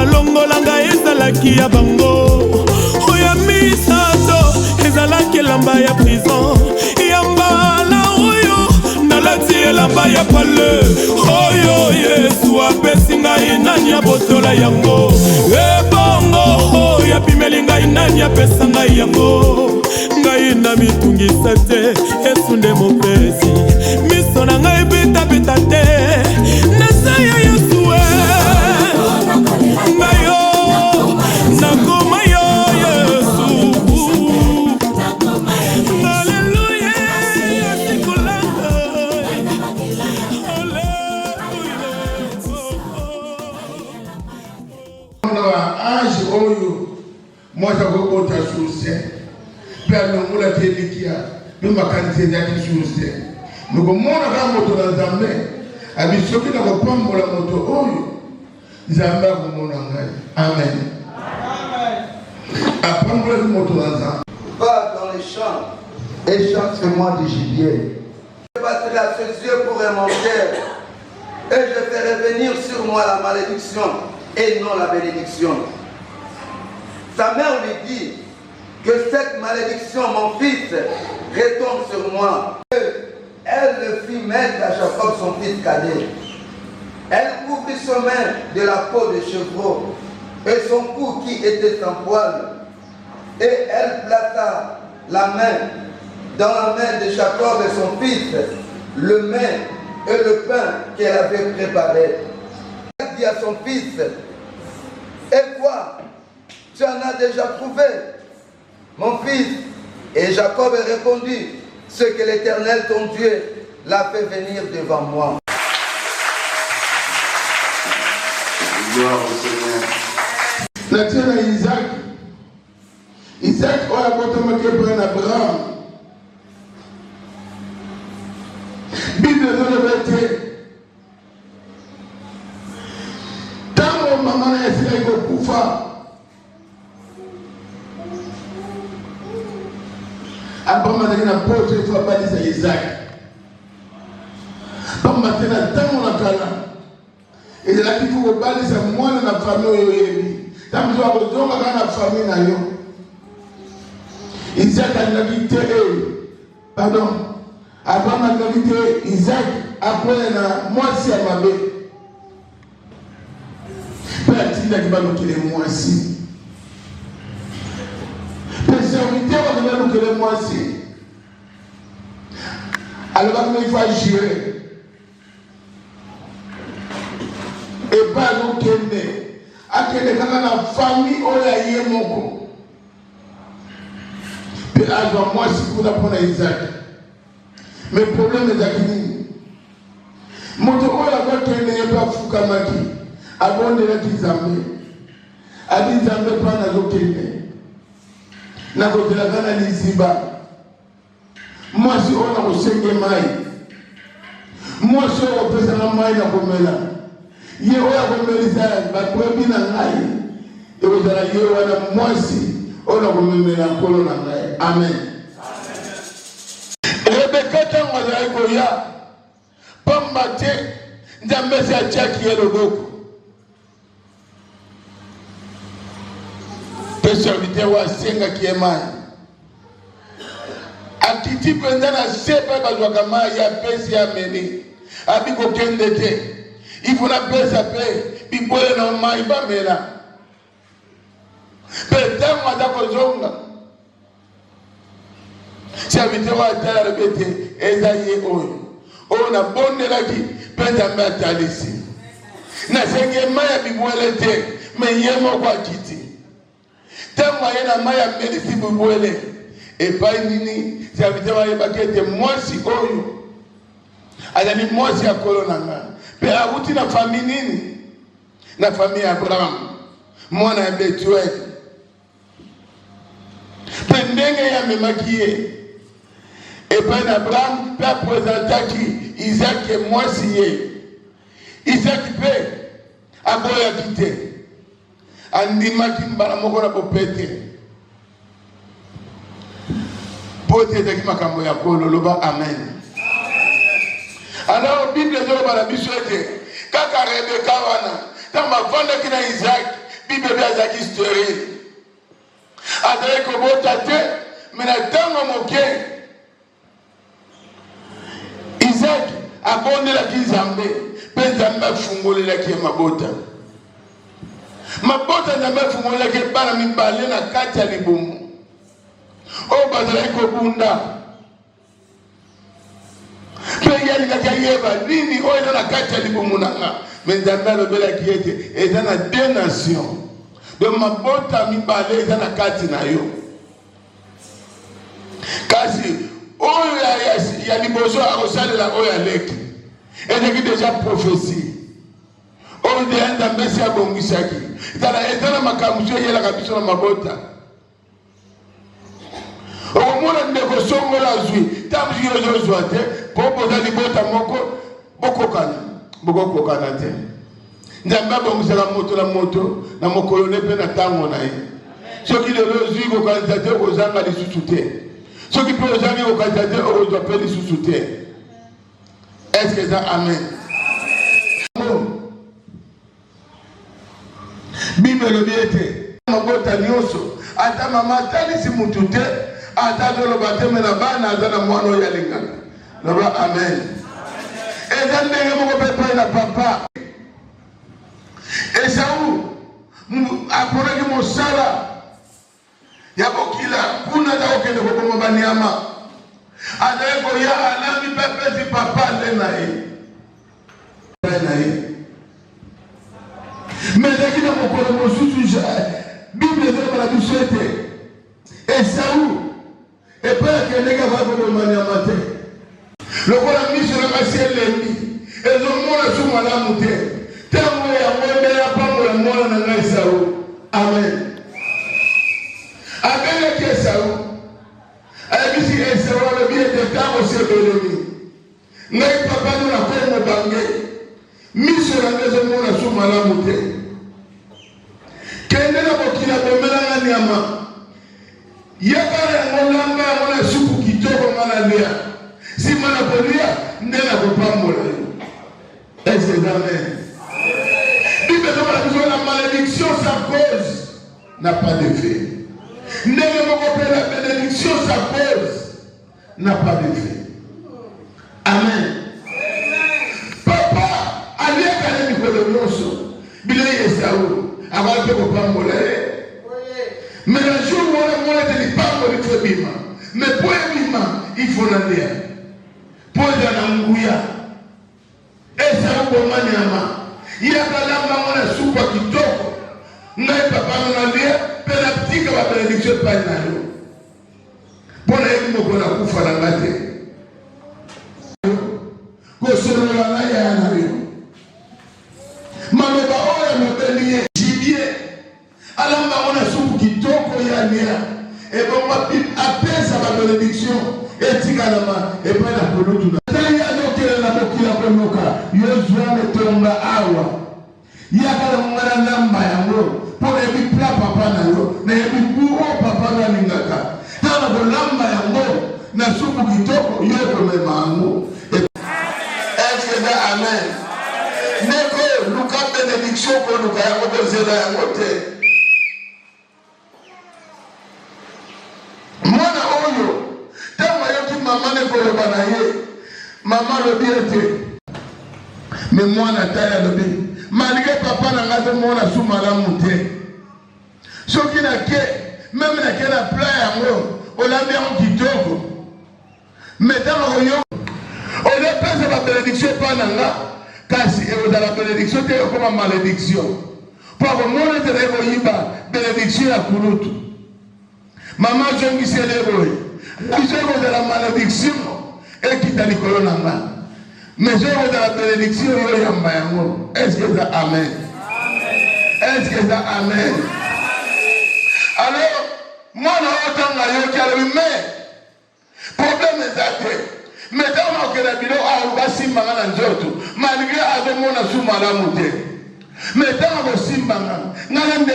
balongola ngai ezalaki ya bango oya misato ezalaki elamba ya prison ya mbala oyo nalati elamba ya pale oyo Yesu apesi ngai nani abotola yango ebongo oyo apimeli ngai nani apesa ngai yango ngai na mitungisa te Yesu nde mopesi miso na ngai beta te nasa ya Yesu ngai yo nakoma yo Yesu Haleluya sikulanga âge oyo mwasa kokota succès père nongola telikia bimakanise ya succès mukomona kama moto na Nzambe abisoki na kopambola moto oyo Nzambe akomona ngai amen apambola moto na Nzambe va dans les champs et chante ce mois de juillet. Je battrai à ses yeux pour un terre et je ferai venir sur moi la malédiction et non la bénédiction. Sa mère lui dit que cette malédiction, mon fils, retombe sur moi. Elle le fit mettre à Jacob son fils cadet. Elle couvrit son main de la peau de chevreau et son cou qui était sans poil. Et elle plata la main dans la main de Jacob et son fils, le main et le pain qu'elle avait préparé. Elle dit à son fils, et quoi? Tu en as déjà trouvé, mon fils? Et Jacob a répondu, ce que l'Éternel ton Dieu l'a fait venir devant moi. Gloire au Seigneur. La terre à Isaac. Isaac a apporté un Abraham. Bible de l'Évêque. Tant maman a essayé de pouvoir. Abraham a dit à Paul, il faut baliser Isaac. Comme maintenant, tant on a calé. Et là, il faut baliser moi dans la famille. Tant que je vais dans la famille. Isaac a invité, pardon, Abraham a invité Isaac après la moitié à ma bête. Petit là qui va nous quitter moitié. Serviteur va nous quitter moitié. Alors il faut gérer. Et pas nous quitter. À quel cas la famille ou la yémoko. Puis alors moi si vous apprenez Isaac. Mais le problème est qu'il mon Dieu la voix n'est pas fou comme qui. Avant de la Kizamé. A dit Zambé pas na lokene. Na côté la gana liziba. Moi si on a osenge mai. Moi si on a pesa na mai na komela. Ye oya komeliza ba kwebi na ngai. E ozala ye wana moi si on a komemela kolo na ngai. Amen. Rebecca tango za ikoya. Pambate Nzambe sa chaki yelo boko. Serviteur wa senga kiema atiti penza na sepa bazwaka mai ya pesi ya meni abiko kende te ifuna pesa pe bibole na mai bamela peta mwata kozonga serviteur wa tala rebete ezaye oyo ona bondela ki penza mbatalisi na senge mai ya bibole te menyemo kwa kiti Tellement il y a maya médecine pour et pas nini c'est habituellement il bakete moi si oyo azali moi si akolonanga pe abuti na famille nini na famille Abraham moi na Betuel pe ndenge ya memakie et pas Abraham pe présentaki Isaac et moi si Isaac pe aboya kite andima kimbala mokora popete pote de kimakambo ya kolo loba amen. Alors Bible zo bala bisote kaka Rebecca wana tamba vanda kina Isaac Bible azaki stérile. Adré kobota te, mais na tango moke. Isaac abondelaki Nzambe, mpe Nzambe afungolelaki ye mabota. Mabota Nzambe afungolelaki bana mibale na kati ya libumu. Oyo bazalaki kobunda. Mpe yalingaki ayeba nini oyo eza na kati ya libumu na nga. Mais Nzambe alobelaki ete eza na 2 nations. Donc mabota mibale eza na kati na yo. Kasi oyo ya liboso akosalela oyo aleki. Ezaki déjà prophétie. Oyo deya Nzambe si abongisaki. Eza na makambo so eyelaka biso na mabota. Okomona ndeko songola azwi. Ntango soki ozozwa te, po boza libota moko bokokokana te. Nzambe abongisaka moto na moto na mokolo ne mpe na ntango na ye. Soki lelo ozwi kokanisa te okozanga lisusu te. Soki mpe ozangi kokanisa te okozwa mpe lisusu te. Est-ce que ça amen? Bible elobi ete mabota nyonso ata mama atalisi mutu te ata azoloba te me na bana aza na mwana oyo alingaka. Loba amen. Eza ndenge moko mpe epai na papa. Esau aponaki mosala ya bokila kuna aza kokende koboma banyama. Azali koya alambi mpe pesi papa nde na ye. Mais ezalaki na mokolo mosusu Bible ezoloba biso ete Esau epai akendeki afai koboma nyama te. Lokola miso na kasi elembi ezomona su malamu te. Tango yango nde yapambola mwana na ngai Esau. Amen. Abengaki Esau. Ayebisi Esau alobi ete ntango sebelemi. Ngai papa no nakoyi mobange. Miso na ngai ezomona su malamu te. Kende na bokila bomelanga nyama. Yakala yango lamba yango na supu kitoko ngana lia. Si mana kolia nde na kopambola yo. Est-ce que amen? Bible dit la malédiction sans cause n'a pas d'effet. La bénédiction sans cause n'a pas d'effet. Amen. Papa, allez à l'école Bilé Esau, avant de vous pamboler. Mais le jour où on a dit pas de bima. Mais pour bima, il faut l'aller. Pour l'angouya. Esau pour maniama. Yakalamba mwana supa kitoko. Ngai papa mnalia pela ptika wa benediction pa nayo. Bona yimo kona kufa na ngate. Ko solo la ya nayo. Maloba oya mbelie jibie. Alamba mwana supu kitoko ya nia. E bomba apesa ba benediction etika na ma e pa na polutu na. Tali ya dokela na bokila konoka. Yozwa metonga awa. Yakala mwana namba yango pour ebi pla papa na yo na ebi buo papa na lingaka tana ko lamba yango na supu kitoko yo ko mema yango. Est-ce que ça amen? Neko luka benediction ko luka yango ko zela yango te. Mwana oyo tama yo ki mama ne ko loba na ye mama lo biete me mwana taya lo bi malgré papa na ngaze mona su malamu te. Soki na ke même na ke na pla yango olambi yango kitoko metama oyo ole pesa ba bénédiction pa na nga kasi eoza la bénédiction te ekoma malédiction po akomona te na ekoyiba bénédiction ya kulutu mama zongisi eleboye biso ekoza la malédiction ekita likolo na nga. Mais je veux la bénédiction, est-ce que ça amen? Est-ce que ça amen? Alors, moi, je suis mais problème est athée. Mais dans le Kérabilo, malgré Adomona Soumalamoute. Mais dans le Simbanga, nous avons des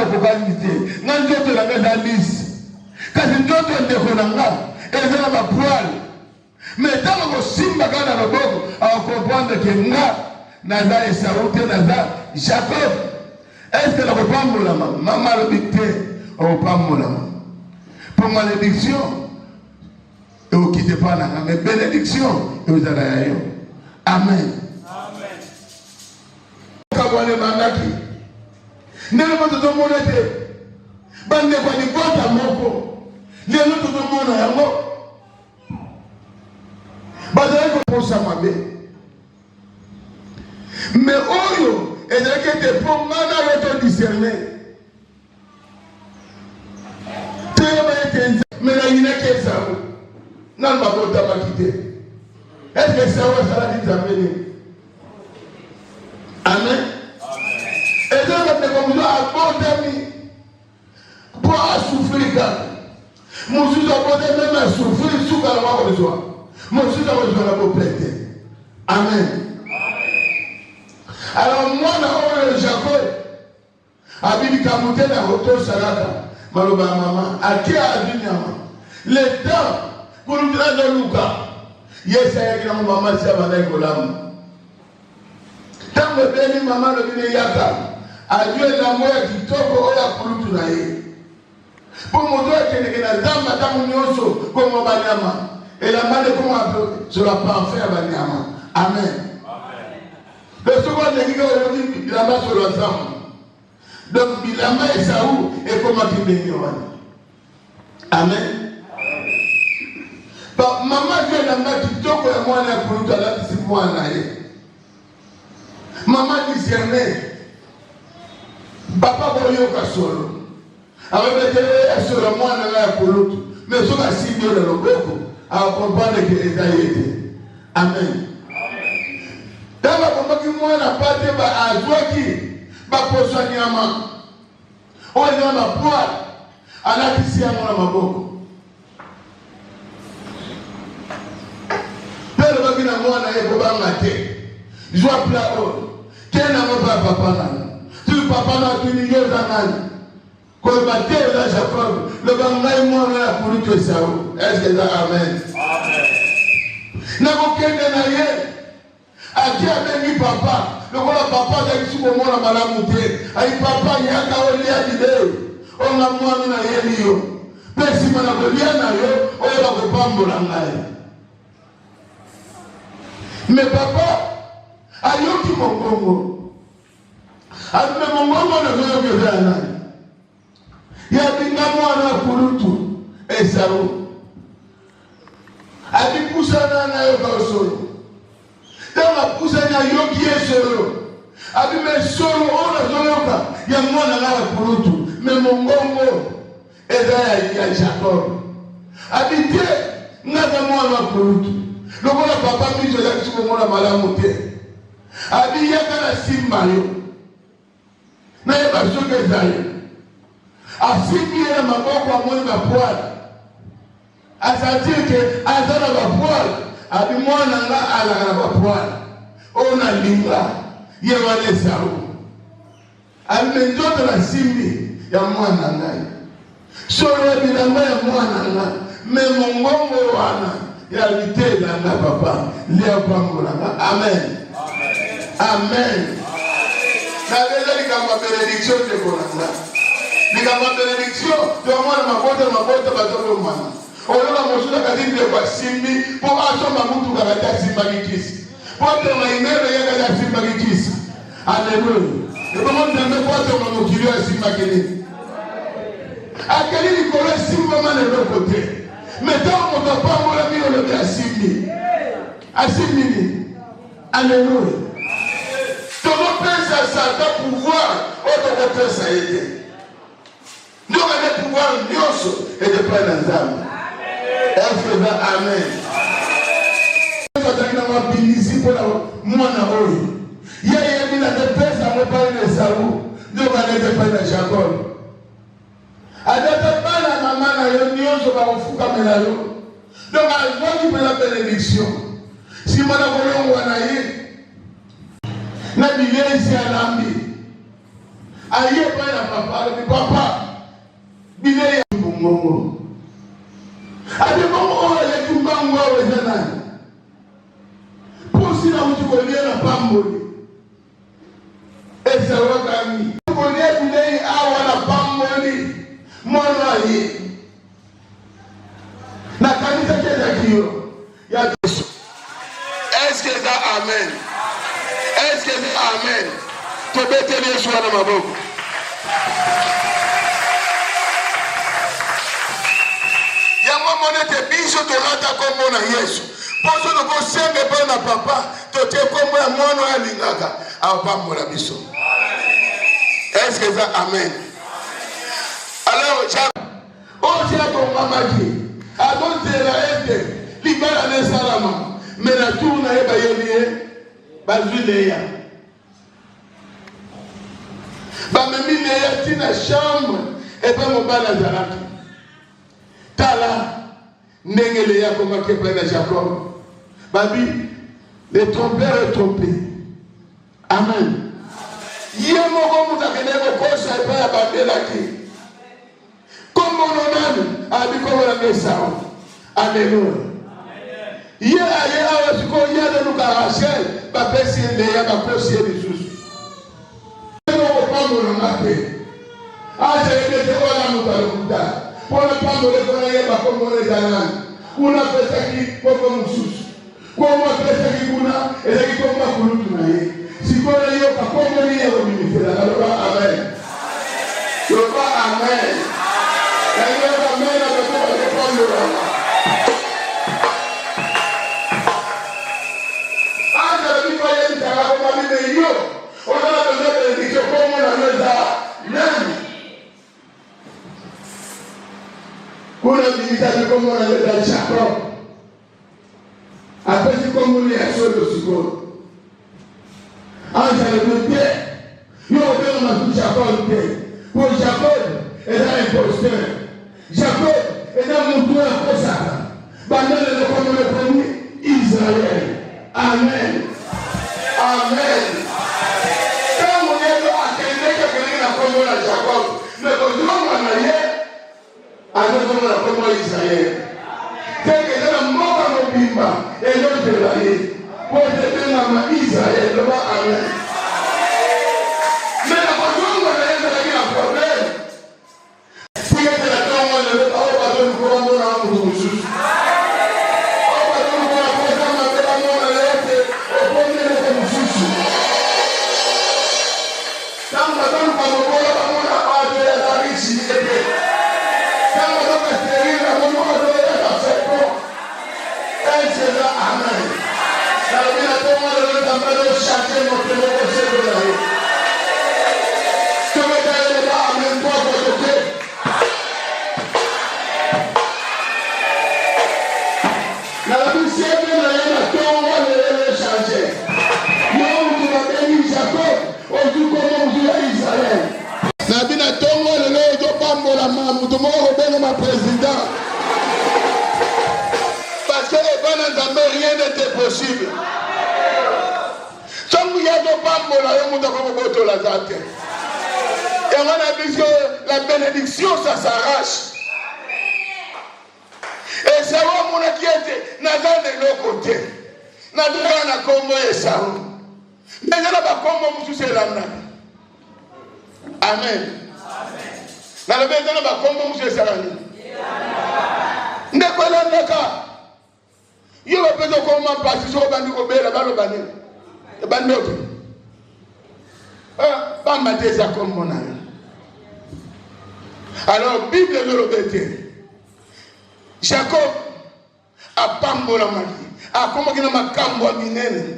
probabilités. Nous avons des listes. Quand nous avons des probabilités, et nous avons des poils. Mais dans le simba kana loboko à comprendre que nga naza Esau te naza Jacob. Est-ce que la pambolama mama lobité au pambolama pour malédiction et au quitte pas na mais bénédiction et aux alayo amen amen kabone mandaki nelo moto to monete bande kwa ni bota moko lelo to mona yango bazali ko posa mabe mais oyo ezalaki te po ngana loto discerner teyeba ete mais na yinaki esawu nani bakotamaki te est-ce que esawu asalaki nzambe nini amen ezalaka ndeko mosusu abotami mpo asufri kaka mosusu abotami meme asufri sukala makozwa mosusu akozwa na boplete amen. Alors moi, dans Jacob, Abidi Kamouté na Hoto Salaka, Maloba Maman, à qui a dit Nyama? Le temps, pour nous dire de Luka, yes, I am Maman Savana Golam. Tant que béni Maman le Bine Yaka, a Dieu la moelle qui toque au la Kulutunaye. Pour mon doigt, qui est la dame, Madame Nyoso, comme Obanyama, et la main de comment sur la parfait à Banyama. Amen. Le second n'est aujourd'hui Bilama sur l'ensemble. Donc Bilama et Saou et comment il est venu. Amen. Bah, maman vient dans ma qui toque et moi la pour tout là c'est moi naïe. Maman discernait. Papa voyait au solo. Avec le sur le moi la pour tout. Mais sur la cible de l'obéco à comprendre que les aïeux. Amen. Dama komaki mwana pate ba azwaki ba poswa nyama o nyama poa anakisia mwana maboko pero bakina mwana yeko banga te joa plao tena mba papa nana tu papa na tu ni yoza nani ko bate la Jacob le banga mwana ya kulito sao est-ce que amen amen na kokende na ye Aki abengi papa, le voilà papa qui est mon malamouté. Aïe papa, il y a qu'à olia d'idée. On a moi na yelio. Mais si mon abolia na yo, on va pas m'olangaï. Mais papa, aïe qui mon congo. Aïe mon congo ne veut que faire un an. Il y a des gamins à Kouloutou et Saou. Aïe poussana na yo kaosolo. Dans la poussée, il y a un qui est solo. Avec mes solos, on a solo. Il y a moi dans la tout. Mais mon gongo est là, Jacob. Habité, n'a pas moi dans la tout. Le voilà papa, lui, je l'ai dit, je vais malamoté. Habité, il y a un simbayo. N'a pas sûr que ça y est. A simbi, il y a ma boque à moi, ma poêle. À sentir que, à ça, ma poêle. Abi mwana nga ala na bapwana ona linga ye wale sawu abi njoto la simbi ya mwana ngai solo bilamba ya mwana nga me mongongo wana ya litela nga papa leo pangola nga amen amen na lelo likamba benediction de konanga likamba benediction de mwana mabota bazobe mwana oloba mosusu akatindi kwa simbi po asoma mutu kakata simba kikisi pote mainero yakata simba kikisi aleluya ebo mondambe pote mamukilio ya simba kini akeli likolo simba manelo kote metao moto apambola milolo ya simbi asimbi ni aleluya tokopesa sata pouvoir otokopesa ete ndio kade pouvoir nyonso edepa na nzambe. Est-ce que amen? Amen. Mabinisi pour mwana oyo. Yeye bila de pesa mo pa ile sawu. Ndio bale de pa Jacob. Adata bana mama na yo nyonso ba kufuka mela yo. Donc azwaki pela bénédiction. Si mwana kolongwa na ye. Na bilesi alambi. Aye pa na papa, le papa. Bile ya mbongo. Adi bongo ya tumbango wa zanani. Posi na mtukolia na pamboli. Esa wakami. Kolia bile ye. Na kanisa ezalaki yo ya biso. Est-ce que ça amen? Est-ce que c'est amen? Tobeteli Yesu na maboko. Yango monete biso tolata kombo na Yesu. Poso toko sembe pa na papa, tote kombo ya mwana ya lingaka, apambola biso. Est-ce que ça amen? Alors, on tient ton mamaki. Avant de la aide, libéra les salama. Mais la tour n'a pas yélié, bazuléa. Bamemi léa tina chambre, et pas mon balazaraki. Tala, nengeléa comme que près Jacob. Babi, les trompeurs est trompé. Amen. Yémo comme vous avez dit, vous ne pas abandonner. Comme on a dit, comme on a dit ça. Alléluia. Hier, ailleurs, ce qu'on y a de nous Rachel, ma personne est là, ma personne est Jésus. Je ne veux pas me remarquer. Ah, j'ai été là, nous allons pour ne pas me reconnaître comme on est dans l'âme. On a fait ça qui comme nous sous. Comme on a fait ça qui nous a, et ça qui comme on a voulu tourner. Si on a eu pas comme on y est au ministère, alors amen. Je veux pas amen. Alors amen, avec moi, je vais prendre le roi. Ah, je vais pas y aller, ça va comme on dit, on a besoin de dire comme on a besoin de pour la ministère comme on a besoin de Jacob. Après, c'est comme on est à seul de secours. Ah, j'allais me dire, nous avons un Jacob. Pour Jacob, il est un imposteur. Jacob est un mouton imposable. Bandel est comme le premier Israël. Amen. Amen. Quand on est là, quelqu'un a comme la Jacob, mais quand on a hier, alors on a comme Israël. Quelqu'un a mort à nos bimba, et l'autre est là. Pour te donner Israël, le roi Amen. Mais la personne qui a un problème, si elle est là, on ne veut pas donner le courant de la mouche. On va donner la personne qui a la lettre au premier de la mouche. Quand on donne pas le courant, on a pas de la riche. Quand on donne la série, on a de la seconde. Et c'est là, Amen. La vie a tellement de temps de changer notre émotion de la vie. Que vous allez là, même toi, votre Dieu. La vie, c'est bien, la temps, on va le changer. Non, vous avez béni Jacob, on dit comment vous avez Israël. La vie a tellement de temps, on va la main, vous devez ma président. Parce que rien n'était possible. Comme il y a des femmes, et on a dit que la bénédiction, ça s'arrache. Et ça va, mon inquiété, n'a pas de l'autre côté. N'a pas de combo et ça. Mais il n'y a pas de combo, c'est la main. Amen. N'a pas de combo, c'est la main. N'est pas là, il va faire comment passer sur le bandeau au bel à l'Obané. Le bandeau. Pas ma déjà comme mon ami. Alors, Bible de l'obété. Jacob a pambo la magie. A comment qu'il a ma cambo à minene.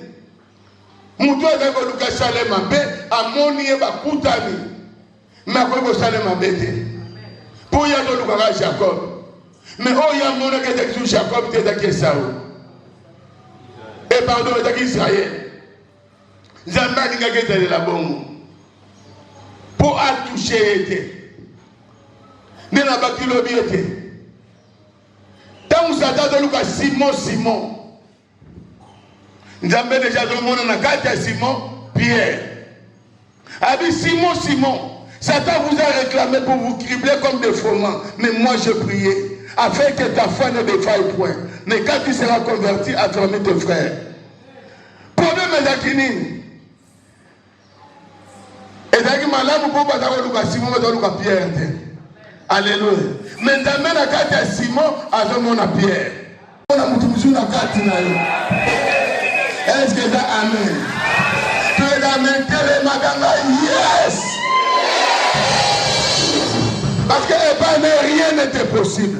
Moutou a d'abord le salem à bé, à moni et à koutani. Mais après, vous salem à bété. Pour y aller le Jacob. Mais oh, il y a mon qui est Jacob, qui est à Saoul. Et pardon, c'est Israël. Zamba n'a pas été la bonne. Pour toucher, il n'a pas pu l'obéir. Tant que Satan a Simon. Zamba déjà dans le monde, on a quatre Simon, Pierre. Avec Simon, Satan vous a réclamé pour vous cribler comme des froment. Mais moi je priais. Afin que ta foi ne défaille point. Mais quand tu seras converti, à travers tes frères. Problème est d'acquis. Et d'ailleurs, malade, vous pouvez pas avoir le Simon, mais dans le Pierre. Alléluia. Mais Nzambe na kati ya Simon azomona Pierre. On a mutu musu na kati na yo. Est-ce que ça amen? Tu es dans l'intérêt maganga, yes! Parce que rien n'était possible.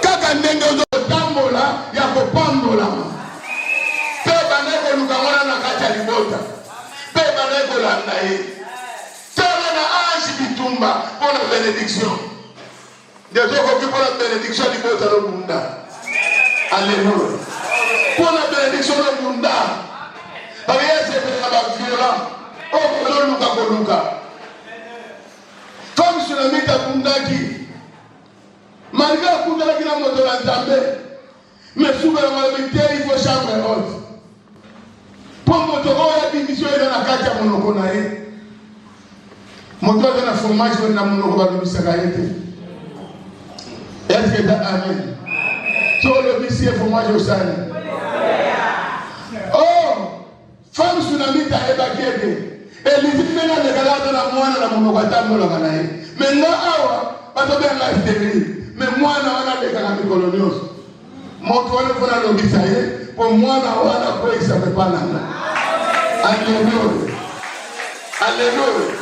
Kaka ndenge ozotambola ya kopambola. Pe baneko lukamona na kati ya libota. Pe baneko landa ye. Tala na ange bitumba pour la bénédiction. Des autres qui pour la bénédiction libota no bunda. Alléluia. Pour la bénédiction no bunda. Parce que c'est un violent. Oh, koluka. Comme sur le mythe à Bundaki, malgré la Bundaki qui n'a pas de l'Anzambé, mais souvent il faut chambre haute. Pour le moteur, il y a des missions dans la carte à Monokonae. Moteur de la fromage, il y a Monokoba de Bissagaïté. Est-ce que tu as amen? Sur le bissier fromage au Sani. Oh, femme sur le mythe à Ebakéde. Et les gens qui ont la moine la monogatamo la ganaï. Mais non, pas de bien la FDB. Mais moi, on a des canapés coloniaux. Mon toit le fond à l'obéissance. Pour moi, on a quoi il ne savait pas là. Alléluia. Alléluia.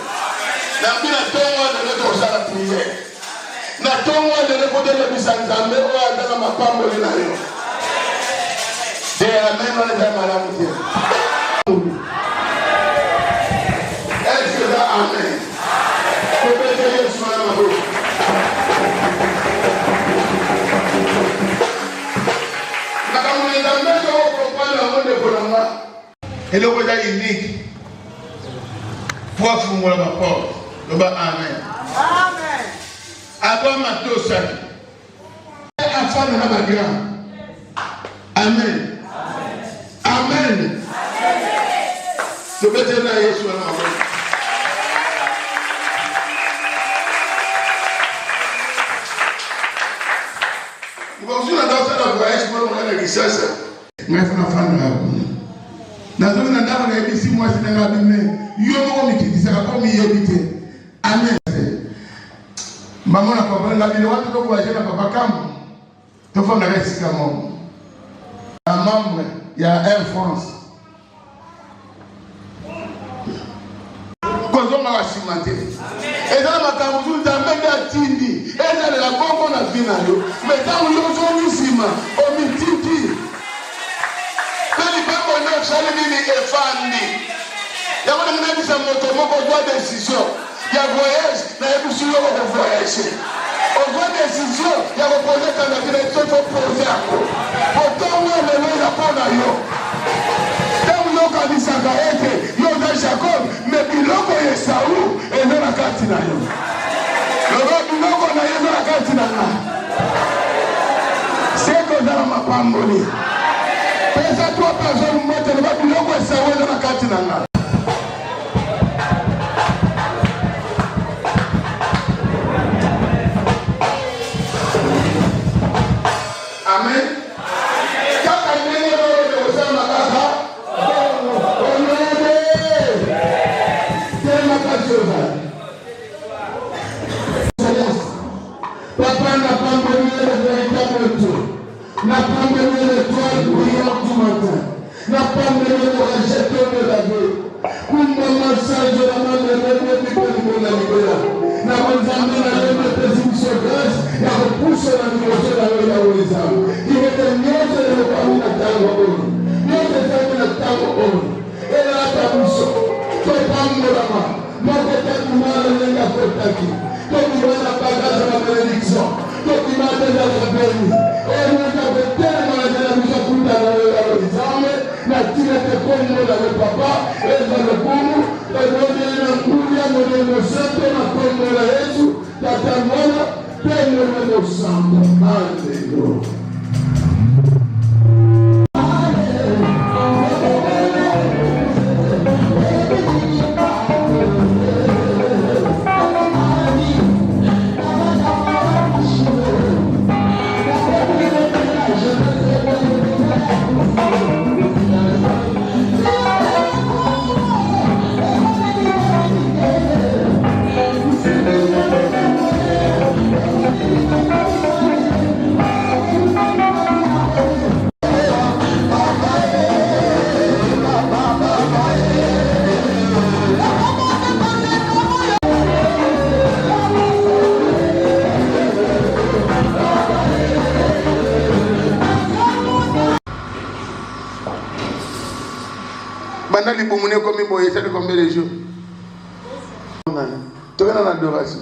N'a bien attendu de notre salle à prière. N'attendons de l'écouter le Bissanzambe ou à dans ma femme de l'aéro. Et amen, on est à ma lampe. Amen. Et le roi est unique. Pour ouvrir ma porte. Amen. Amen. Avant ma tosa. Afin de la grande. Amen. Amen. Le bêtise là, Jésus, amen. Bonjour, dans ce voyage, pour la richesse. Mais il faut la faire dans un endroit où il y a 6 mois, c'est un abîme. Il y a un homme qui dit ça, comme il y a habité. Amen. Maman n'a pas parlé de la ville, tu dois voyager dans Papa Cam. Tu dois faire un reste comme un membre, il y a Air France. Quand on va cimenter. Et dans ma campagne, vous avez mis à Tindi. Et dans la bombe, on a vu là. Mais dans le lot, on est ici, on est Tindi. Mais les femmes, on a fait les effandis. Il y a une décision, il y a voyage, il y a une voyage. On voit décision, il y a un projet dans la direction pour poser à quoi. Pourtant, on a le la bonne à yo. Quand on a dit ça, il y a Jacob, mais il y a Saoul et non la carte na yo. Le roi du Nord, on a eu la carte na yo. C'est que dans ma pamboli. Pesa 3 personnes, moi, le roi du Nord, et Saoul dans la carte na yo. Amen. Papa n'a pas donné le véritable tour. N'a pas donné l'étoile brillante du matin. N'a pas donné le rejeton de la vie. Pour mon message de la main de l'homme qui peut nous libérer. N'a pas donné la même précision grâce. Il a repoussé la dimension de la vie à l'horizon. Il était mieux que le parmi la table au haut. Mieux que la table au haut. Et là, ta bouche. Tu prends la main. Moi, peut-être que moi, je n'ai pas fait qui. Donc, il va la bagage de la bénédiction. Donc, il m'a déjà béni. Et nous avons tellement de la mise à foutre dans l'horizon. La tire était comme nous, le papa, et dans le boum, et nous avons un coup, nous avons un centre, nous avons un Jésus, nous avons un centre. Alléluia. comme Moïse, ça fait combien de jours? Tu es en adoration.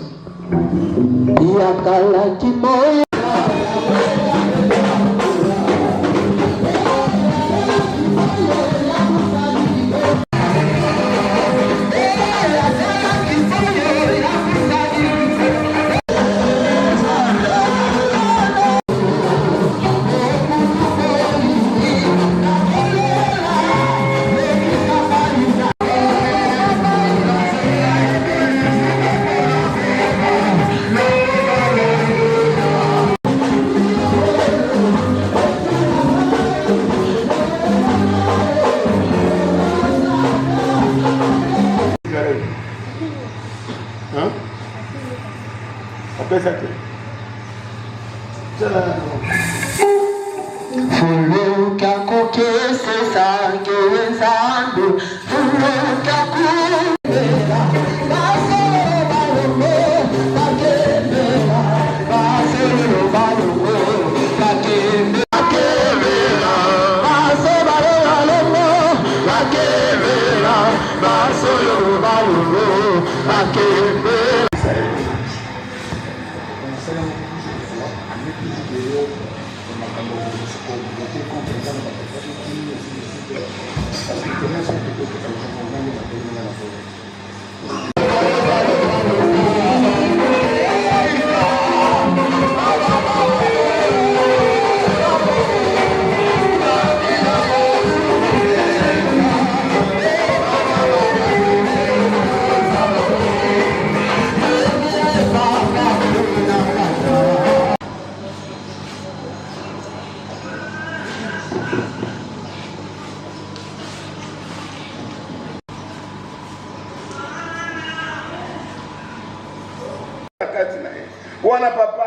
Wana papa,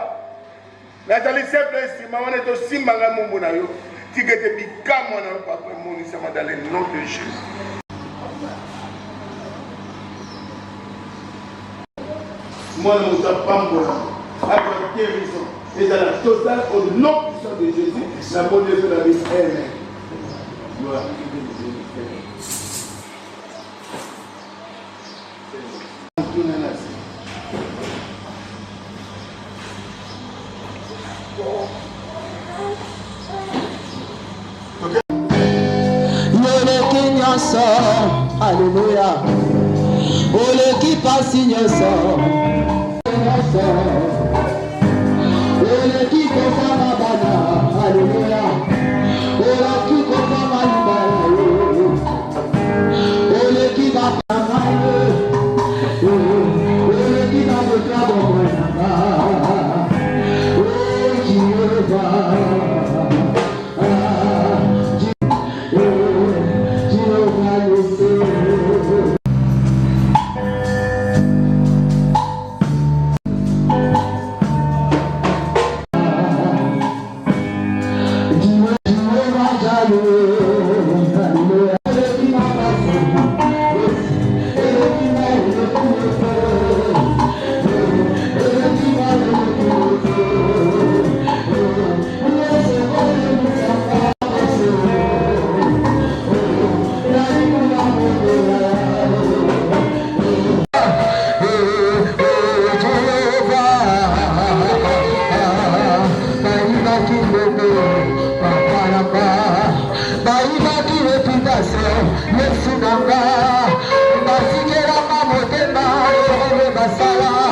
natali simple estima, wana to simbanga mumbu na yo, tikete bikamo na yo papa, moni sama dans le nom de Jésus. Moi, nous avons pas de guérison. Et dans la totale, au nom puissant de Jésus, la bonne de la vie. Amen. Gloire. Alléluia. Ole qui passe nyonso. Ole qui kofa mabana. Alléluia. Ole qui kofa malibara. Ole qui va pamaye. Ole qui va le travail mwana. Ole qui va. Basala